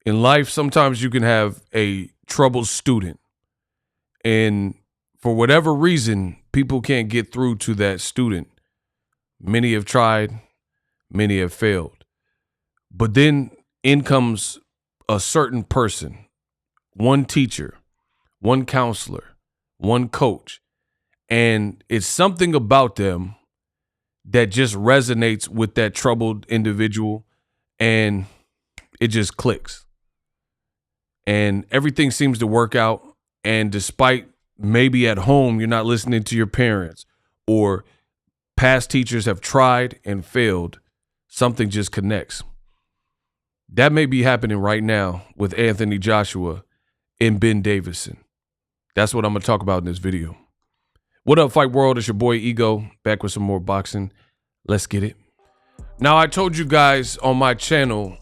In life, sometimes you can have a troubled student, and for whatever reason, people can't get through to that student. Many have tried, many have failed. But then in comes a certain person, one teacher, one counselor, one coach, and it's something about them that just resonates with that troubled individual, and it just clicks. And everything seems to work out. And despite maybe at home you're not listening to your parents, or past teachers have tried and failed, something just connects. That may be happening right now with Anthony Joshua and Ben Davison. That's what I'm going to talk about in this video. What up, Fight World? It's your boy Ego, back with some more boxing. Let's get it. Now, I told you guys on my channel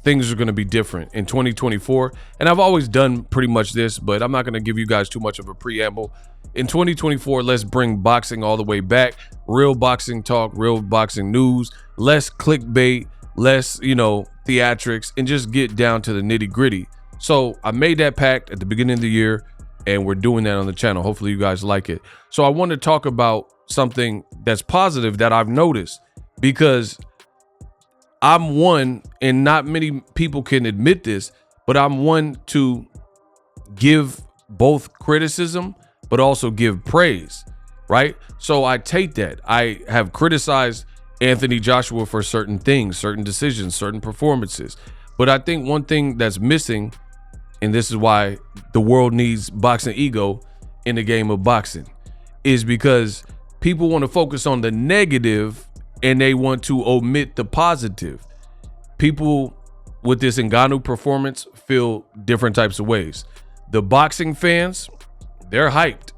things are going to be different in 2024, and I've always done pretty much this, but I'm not going to give you guys too much of a preamble. In 2024, let's bring boxing all the way back. Real boxing talk, real boxing news, less clickbait, less, theatrics, and just get down to the nitty-gritty. So I made that pact at the beginning of the year, and we're doing that on the channel. Hopefully you guys like it. So I want to talk about something that's positive that I've noticed, because I'm one, and not many people can admit this, but I'm one to give both criticism, but also give praise, right? So I take that. I have criticized Anthony Joshua for certain things, certain decisions, certain performances. But I think one thing that's missing, and this is why the world needs Boxing Ego in the game of boxing, is because people want to focus on the negative and they want to omit the positive. People with this Ngannou performance feel different types of ways. The boxing fans, they're hyped.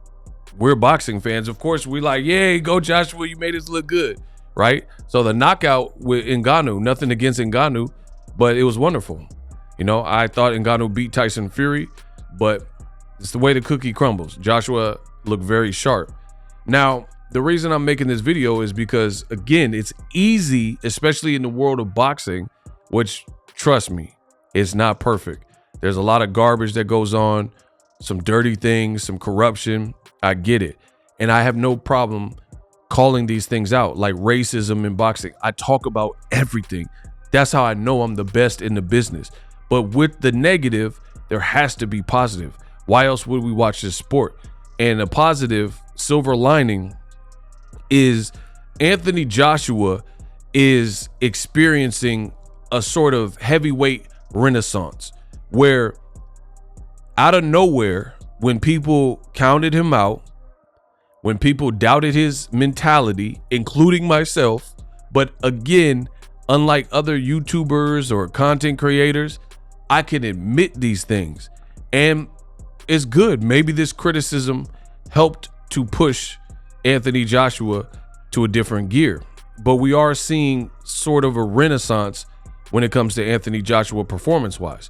We're boxing fans. Of course, we like, yay, go Joshua, you made us look good, right? So the knockout with Ngannou, nothing against Ngannou, but it was wonderful. I thought Ngannou beat Tyson Fury, but it's the way the cookie crumbles. Joshua looked very sharp. Now, the reason I'm making this video is because, again, it's easy, especially in the world of boxing, which, trust me, it's not perfect. There's a lot of garbage that goes on, some dirty things, some corruption. I get it. And I have no problem calling these things out, like racism in boxing. I talk about everything. That's how I know I'm the best in the business. But with the negative, there has to be positive. Why else would we watch this sport? And a positive silver lining is Anthony Joshua is experiencing a sort of heavyweight renaissance, where out of nowhere, when people counted him out, when people doubted his mentality, including myself, but again, unlike other YouTubers or content creators, I can admit these things, and it's good. Maybe this criticism helped to push Anthony Joshua to a different gear, but we are seeing sort of a renaissance when it comes to Anthony Joshua performance-wise.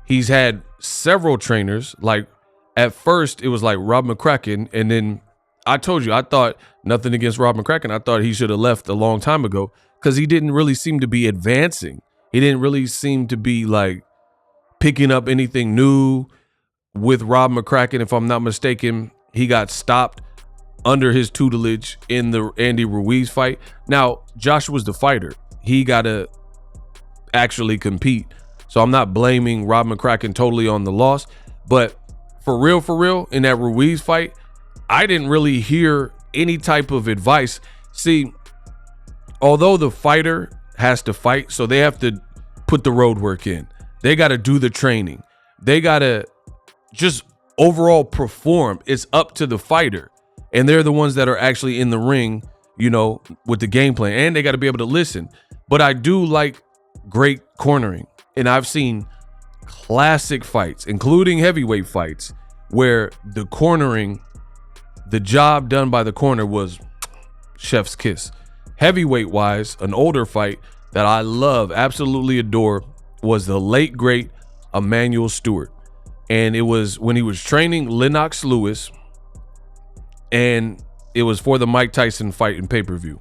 He's had several trainers. Like, at first it was like Rob McCracken, and then I told you, I thought, nothing against Rob McCracken, I thought he should have left a long time ago, because he didn't really seem to be advancing. He didn't really seem to be like picking up anything new. With Rob McCracken, if I'm not mistaken, he got stopped under his tutelage in the Andy Ruiz fight. Now, Joshua's the fighter. He got to actually compete. So I'm not blaming Rob McCracken totally on the loss. But for real, in that Ruiz fight, I didn't really hear any type of advice. See, although the fighter has to fight, so they have to put the road work in. They got to do the training. They got to just overall perform. It's up to the fighter. And they're the ones that are actually in the ring, with the game plan. And they got to be able to listen. But I do like great cornering. And I've seen classic fights, including heavyweight fights, where the cornering, the job done by the corner was chef's kiss. Heavyweight wise, an older fight that I love, absolutely adore, was the late great Emmanuel Stewart. And it was when he was training Lennox Lewis, and it was for the Mike Tyson fight in pay-per-view.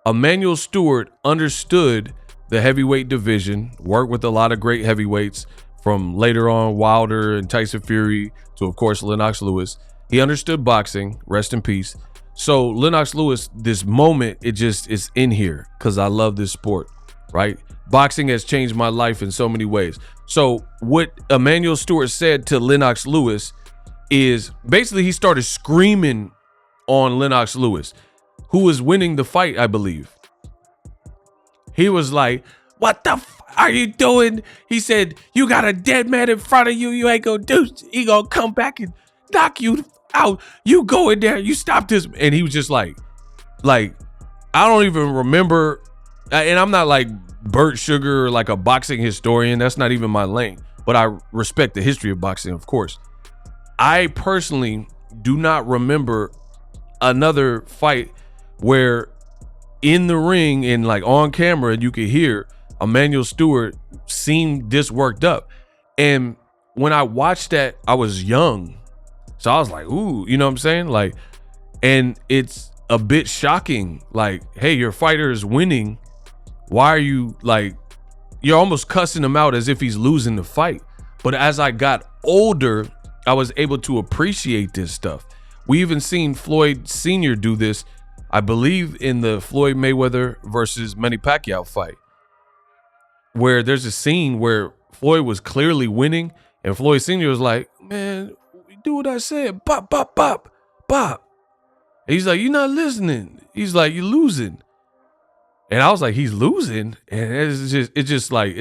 Emmanuel Stewart understood the heavyweight division, worked with a lot of great heavyweights from later on Wilder and Tyson Fury to, of course, Lennox Lewis. He understood boxing, rest in peace. So Lennox Lewis, this moment, it just is in here because I love this sport, right? Boxing has changed my life in so many ways. So what Emanuel Steward said to Lennox Lewis is basically he started screaming on Lennox Lewis, who was winning the fight, I believe. He was like, "What the are you doing?" He said, "You got a dead man in front of you. You ain't gonna do. He gonna come back and knock you out. You go in there. You stop this." And he was just like, I don't even remember. And I'm not like Bert Sugar or like a boxing historian. That's not even my lane. But I respect the history of boxing, of course. I personally do not remember another fight where in the ring and like on camera you could hear Emanuel Steward seemed this worked up. And when I watched that, I was young. So I was like, ooh, you know what I'm saying? Like, and it's a bit shocking. Like, hey, your fighter is winning. Why are you like, you're almost cussing him out as if he's losing the fight. But as I got older, I was able to appreciate this stuff. We even seen Floyd Sr. do this, I believe, in the Floyd Mayweather versus Manny Pacquiao fight, where there's a scene where Floyd was clearly winning and Floyd Sr. was like, "Man, do what I said, bop, bop, bop, bop." And he's like, "You're not listening." He's like, "You're losing." And I was like, he's losing. And it's just like,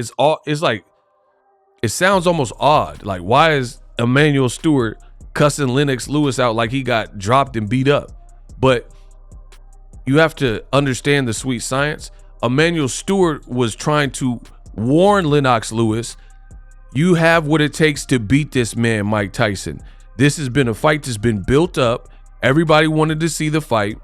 it sounds almost odd. Like, why is Emanuel Steward cussing Lennox Lewis out like he got dropped and beat up? But you have to understand the sweet science. Emanuel Steward was trying to warn Lennox Lewis, you have what it takes to beat this man, Mike Tyson. This has been a fight that's been built up. Everybody wanted to see the fight.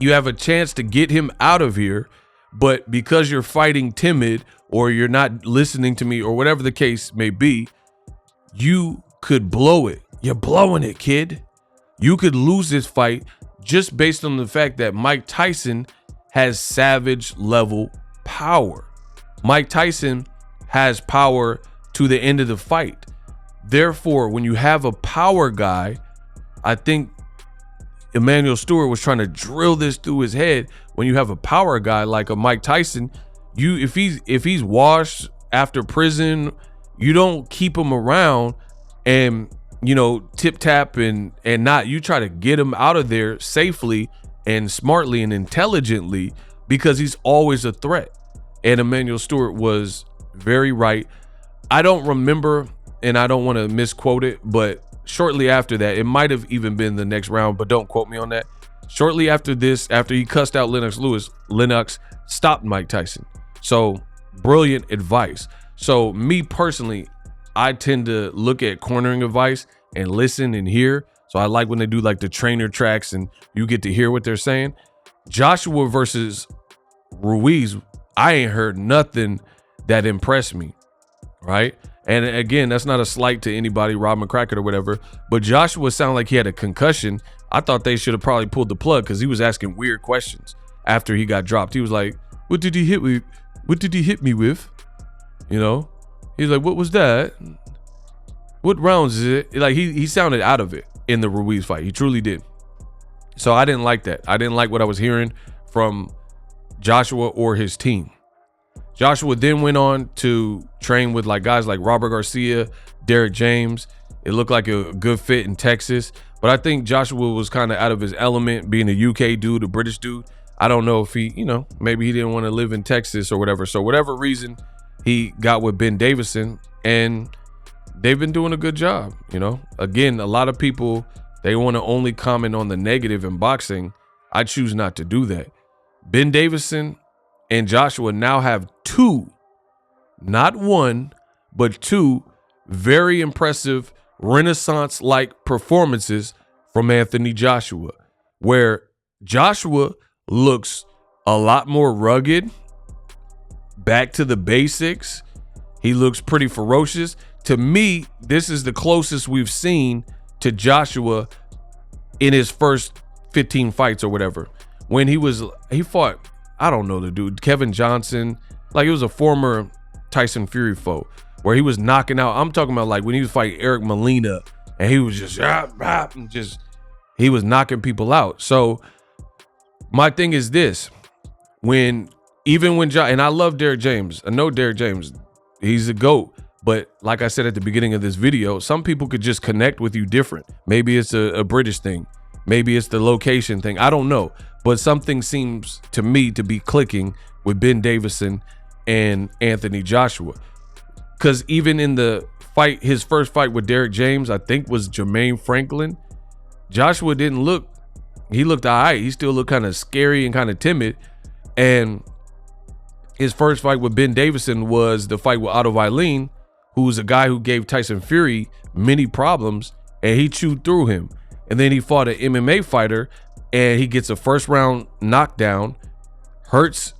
You have a chance to get him out of here, but because you're fighting timid or you're not listening to me or whatever the case may be, you could blow it. You're blowing it, kid. You could lose this fight just based on the fact that Mike Tyson has savage level power. Mike Tyson has power to the end of the fight. Therefore, when you have a power guy, I think Emanuel Steward was trying to drill this through his head. When you have a power guy like a Mike Tyson, if he's washed after prison, you don't keep him around and, you know, tip tap and not, you try to get him out of there safely and smartly and intelligently, because he's always a threat. And Emanuel Steward was very right. I don't remember, and I don't want to misquote it, but shortly after that, it might have even been the next round, but don't quote me on that. Shortly after this, after he cussed out Lennox Lewis, Lennox stopped Mike Tyson. So brilliant advice. So me personally, I tend to look at cornering advice and listen and hear. So I like when they do like the trainer tracks and you get to hear what they're saying. Joshua versus Ruiz, I ain't heard nothing that impressed me, right? And again, that's not a slight to anybody, Rob McCracken or whatever, but Joshua sounded like he had a concussion. I thought they should have probably pulled the plug because he was asking weird questions after he got dropped. He was like, what did he hit me? What did he hit me with? You know, he's like, what was that? What rounds is it? Like he sounded out of it in the Ruiz fight. He truly did. So I didn't like that. I didn't like what I was hearing from Joshua or his team. Joshua then went on to train with like guys like Robert Garcia, Derek James. It looked like a good fit in Texas, but I think Joshua was kind of out of his element, being a UK dude, a British dude. I don't know if he, you know, maybe he didn't want to live in Texas or whatever. So whatever reason, he got with Ben Davison, and they've been doing a good job. You know, again, a lot of people, they want to only comment on the negative in boxing. I choose not to do that. Ben Davison and Joshua now have two, not one, but two very impressive Renaissance-like performances from Anthony Joshua, where Joshua looks a lot more rugged, back to the basics. He looks pretty ferocious. To me, this is the closest we've seen to Joshua in his first 15 fights or whatever. When he fought, I don't know the dude, Kevin Johnson, Like, it was a former Tyson Fury foe where he was knocking out. I'm talking about like when he was fighting Eric Molina and he was just, he was knocking people out. So my thing is this, and I love Derrick James. I know Derrick James, he's a GOAT. But like I said at the beginning of this video, some people could just connect with you different. Maybe it's a British thing. Maybe it's the location thing. I don't know. But something seems to me to be clicking with Ben Davison and Anthony Joshua. Because even in the fight, his first fight with Derrick James, I think was Jermaine Franklin, Joshua didn't look, he looked all right. He still looked kind of scary and kind of timid. And his first fight with Ben Davison was the fight with Otto Wallin, who was a guy who gave Tyson Fury many problems, and he chewed through him. And then he fought an MMA fighter, and he gets a first round knockdown, hurts,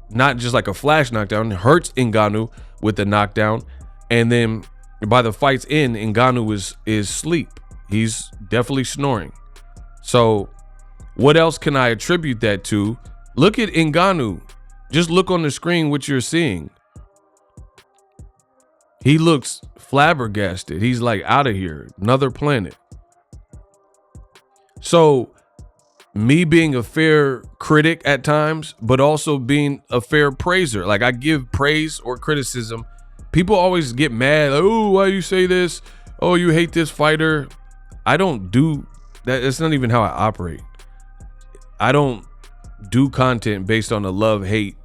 not just like a flash knockdown, hurts Ngannou with the knockdown. And then by the fight's end, Ngannou is asleep. He's definitely snoring. So what else can I attribute that to? Look at Ngannou. Just look on the screen what you're seeing. He looks flabbergasted. He's like out of here, another planet. So me being a fair critic at times, but also being a fair praiser. Like, I give praise or criticism. People always get mad. Like, oh, why you say this? Oh, you hate this fighter. I don't do that. It's not even how I operate. I don't do content based on a love-hate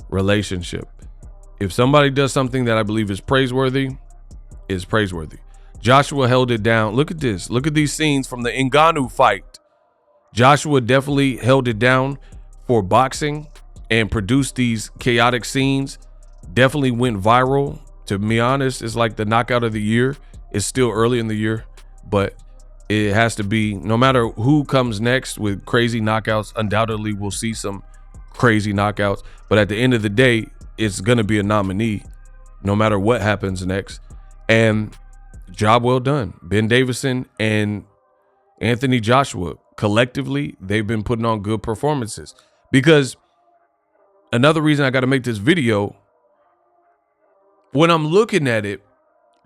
relationship. If somebody does something that I believe is praiseworthy, it's praiseworthy. Joshua held it down. Look at this. Look at these scenes from the Ngannou fight. Joshua definitely held it down for boxing and produced these chaotic scenes. Definitely went viral. To be honest, it's like the knockout of the year. It's still early in the year, but it has to be, no matter who comes next with crazy knockouts, undoubtedly we'll see some crazy knockouts. But at the end of the day, it's going to be a nominee no matter what happens next. And job well done. Ben Davison and Anthony Joshua, collectively, they've been putting on good performances. Because another reason I got to make this video, when I'm looking at it,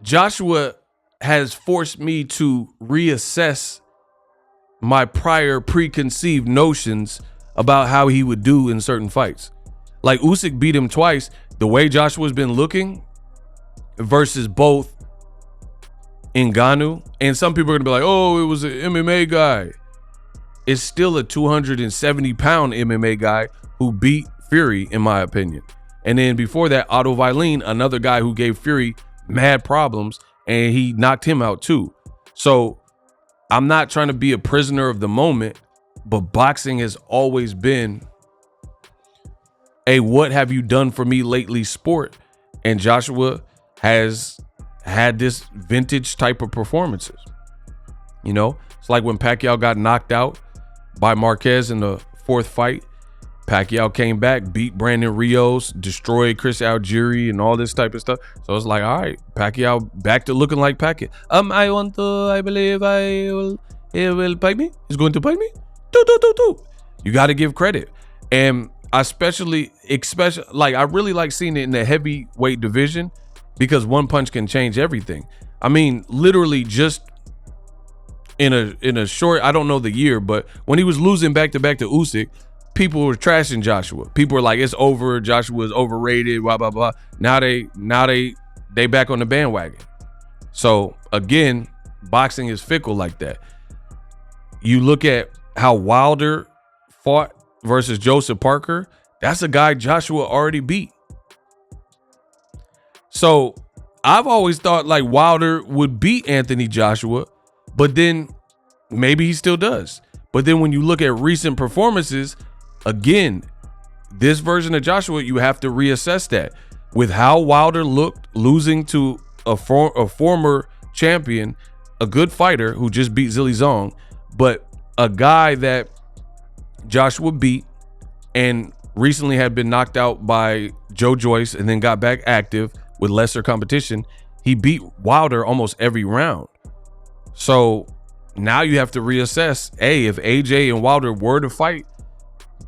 Joshua has forced me to reassess my prior preconceived notions about how he would do in certain fights. Like, Usyk beat him twice. The way Joshua's been looking versus both Ngannou, and some people are gonna be like, oh, it was an MMA guy. It's still a 270-pound MMA guy who beat Fury, in my opinion. And then before that, Otto Wallin, another guy who gave Fury mad problems, and he knocked him out too. So I'm not trying to be a prisoner of the moment, but boxing has always been a what have you done for me lately sport. And Joshua has had this vintage type of performances. You know, it's like when Pacquiao got knocked out by Marquez in the fourth fight. Pacquiao came back, beat Brandon Rios, destroyed Chris Algieri and all this type of stuff. So it's like, all right, Pacquiao back to looking like Pacquiao. I believe he will pay me. He's going to pay me. You got to give credit. And especially, like, I really like seeing it in the heavyweight division because one punch can change everything. I mean, literally just in a short, I don't know the year, but when he was losing back-to-back to Usyk, people were trashing Joshua. People were like, it's over. Joshua is overrated, blah, blah, blah. Now they back on the bandwagon. So again, boxing is fickle like that. You look at how Wilder fought versus Joseph Parker. That's a guy Joshua already beat. So I've always thought like Wilder would beat Anthony Joshua, but then maybe he still does. But then when you look at recent performances, again, this version of Joshua, you have to reassess that with how Wilder looked losing to a former champion, a good fighter who just beat Zille Zong, but a guy that Joshua beat and recently had been knocked out by Joe Joyce and then got back active with lesser competition. He beat Wilder almost every round. So now you have to reassess, hey, if AJ and Wilder were to fight,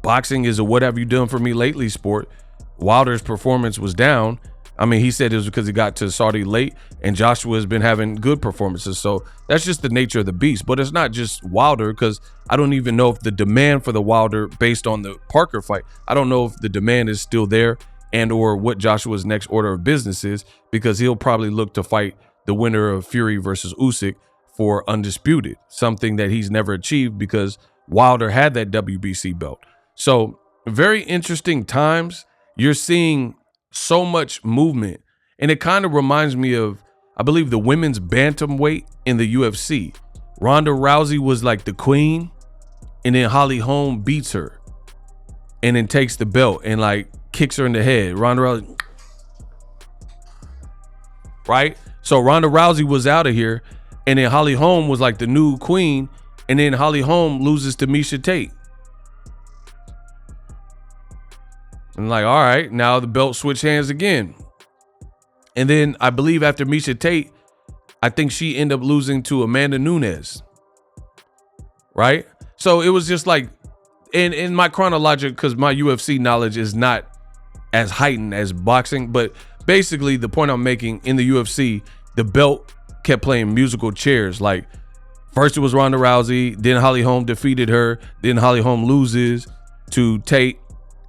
boxing is a what have you done for me lately sport. Wilder's performance was down. I mean, he said it was because he got to Saudi late, and Joshua has been having good performances. So that's just the nature of the beast. But it's not just Wilder, because I don't even know if the demand for the Wilder, based on the Parker fight, I don't know if the demand is still there and or what Joshua's next order of business is, because he'll probably look to fight the winner of Fury versus Usyk for undisputed, something that he's never achieved because Wilder had that WBC belt. So very interesting times. You're seeing so much movement, and it kind of reminds me of, I believe, the women's bantamweight in the UFC. Ronda Rousey was like the queen, and then Holly Holm beats her and then takes the belt and like kicks her in the head. Ronda Rousey, right? So Ronda Rousey was out of here, and then Holly Holm was like the new queen, and then Holly Holm loses to Miesha Tate. And like, all right, now the belt switch hands again. And then I believe after Miesha Tate, I think she ended up losing to Amanda Nunes. Right? So it was just like, in my chronological, because my UFC knowledge is not as heightened as boxing, but basically the point I'm making, in the UFC, the belt kept playing musical chairs. Like, first it was Ronda Rousey, then Holly Holm defeated her, then Holly Holm loses to Tate,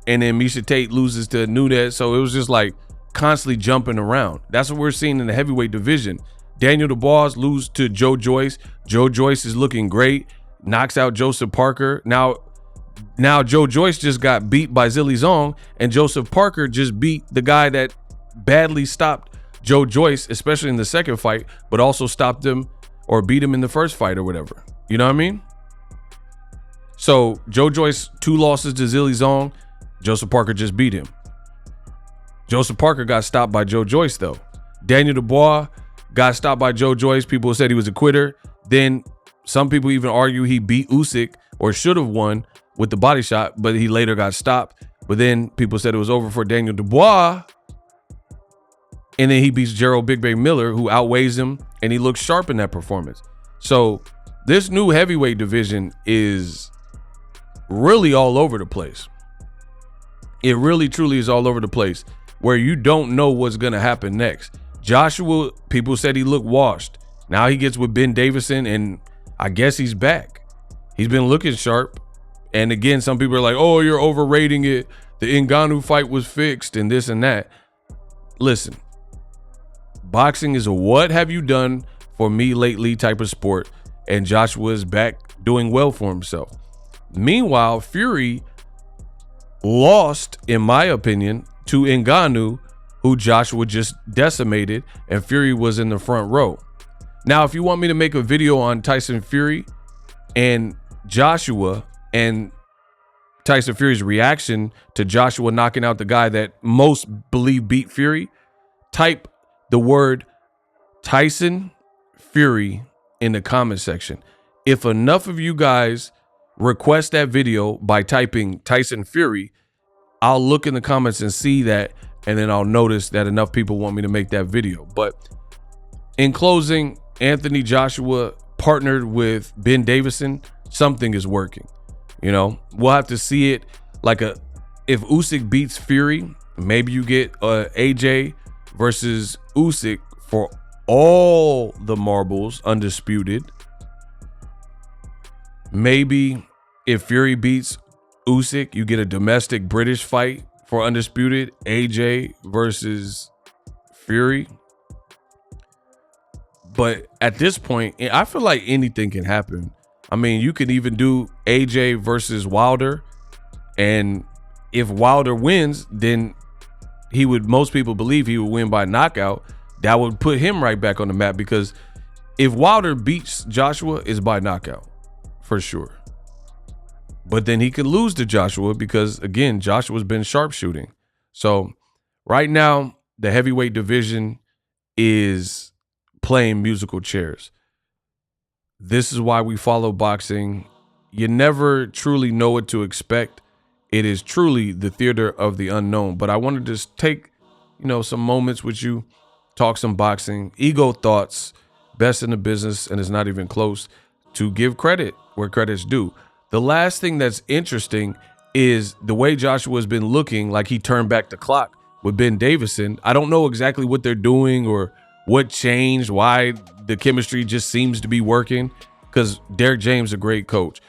and then Miesha Tate loses to Nunes. So it was just like constantly jumping around. That's what we're seeing in the heavyweight division. Daniel Dubois loses to Joe Joyce. Joe Joyce is looking great, knocks out Joseph Parker. Now Joe Joyce just got beat by Zille Zong, and Joseph Parker just beat the guy that badly stopped Joe Joyce, especially in the second fight, but also stopped him or beat him in the first fight or whatever. You know what I mean? So Joe Joyce, 2 losses to Zille Zong. Joseph Parker just beat him. Joseph Parker got stopped by Joe Joyce, though. Daniel Dubois got stopped by Joe Joyce. People said he was a quitter. Then some people even argue he beat Usyk, or should have won, with the body shot, but he later got stopped. But then people said it was over for Daniel Dubois. And then he beats Gerald Big Bay Miller, who outweighs him, and he looks sharp in that performance. So this new heavyweight division is really all over the place. It really, truly is all over the place, where you don't know what's going to happen next. Joshua, people said he looked washed. Now he gets with Ben Davison, and I guess he's back. He's been looking sharp. And again, some people are like, oh, you're overrating it. The Ngannou fight was fixed and this and that. Listen, boxing is a what have you done for me lately type of sport, and Joshua is back doing well for himself. Meanwhile, Fury lost, in my opinion, to Ngannou, who Joshua just decimated, and Fury was in the front row. Now, if you want me to make a video on Tyson Fury and Joshua, and Tyson Fury's reaction to Joshua knocking out the guy that most believe beat Fury, type the word Tyson Fury in the comment section. If enough of you guys request that video by typing Tyson Fury, I'll look in the comments and see that, and then I'll notice that enough people want me to make that video. But in closing, Anthony Joshua partnered with Ben Davison. Something is working. You know, we'll have to see it. Like, if Usyk beats Fury, maybe you get AJ versus Usyk for all the marbles, undisputed. Maybe if Fury beats Usyk, you get a domestic British fight for undisputed, AJ versus Fury. But at this point, I feel like anything can happen. I mean, you could even do AJ versus Wilder, and if Wilder wins, then he would, most people believe he would win by knockout. That would put him right back on the map, because if Wilder beats Joshua, it's by knockout for sure. But then he could lose to Joshua because, again, Joshua's been sharpshooting. So right now, the heavyweight division is playing musical chairs. This is why we follow boxing. You never truly know what to expect. It is truly the theater of the unknown. But I wanted to just take, some moments with you, talk some boxing, ego thoughts, best in the business, and it's not even close, to give credit where credit's due. The last thing that's interesting is the way Joshua has been looking like he turned back the clock with Ben Davison. I don't know exactly what they're doing or what changed, why the chemistry just seems to be working, because Derek James a great coach.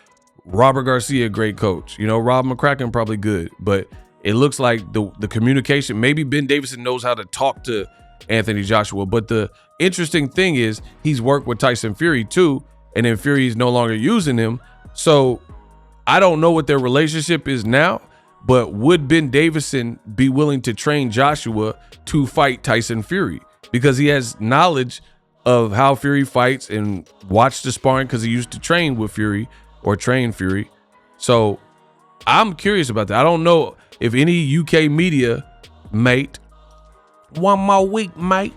Robert Garcia, great coach. You know, Rob McCracken probably good, but it looks like the communication, maybe Ben Davison knows how to talk to Anthony Joshua, but the interesting thing is he's worked with Tyson Fury too, and then Fury's no longer using him. So I don't know what their relationship is now, but would Ben Davison be willing to train Joshua to fight Tyson Fury? Because he has knowledge of how Fury fights and watched the sparring because he used to train with Fury or train Fury. So I'm curious about that. I don't know if any UK media, mate, one more week, mate,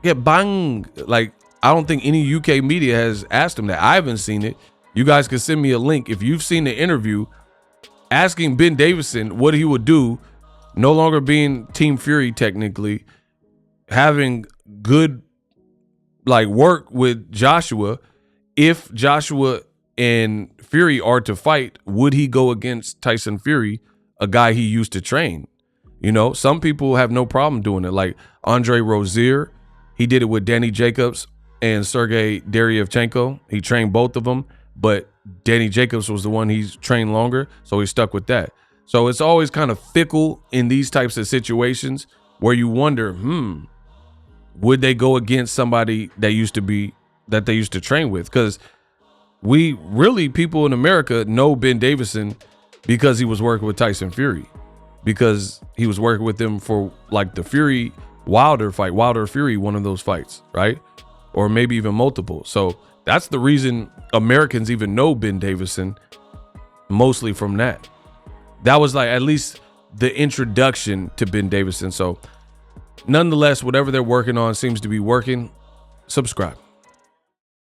get bang. Like, I don't think any UK media has asked him that. I haven't seen it. You guys can send me a link if you've seen the interview asking Ben Davison what he would do, no longer being Team Fury technically, having good like work with Joshua. If Joshua and Fury are to fight, would he go against Tyson Fury, a guy he used to train? You know, some people have no problem doing it. Like Andre Rozier, he did it with Danny Jacobs and Sergey Deryevchenko. He trained both of them, but Danny Jacobs was the one he's trained longer, so he stuck with that. So it's always kind of fickle in these types of situations where you wonder, would they go against somebody that they used to train with? Because we really, people in America know Ben Davison because he was working with Tyson Fury, because he was working with them for like the Fury Wilder fight, Wilder Fury, one of those fights, right? Or maybe even multiple. So that's the reason Americans even know Ben Davison, mostly from that. That was like at least the introduction to Ben Davison. So nonetheless, whatever they're working on seems to be working. Subscribe.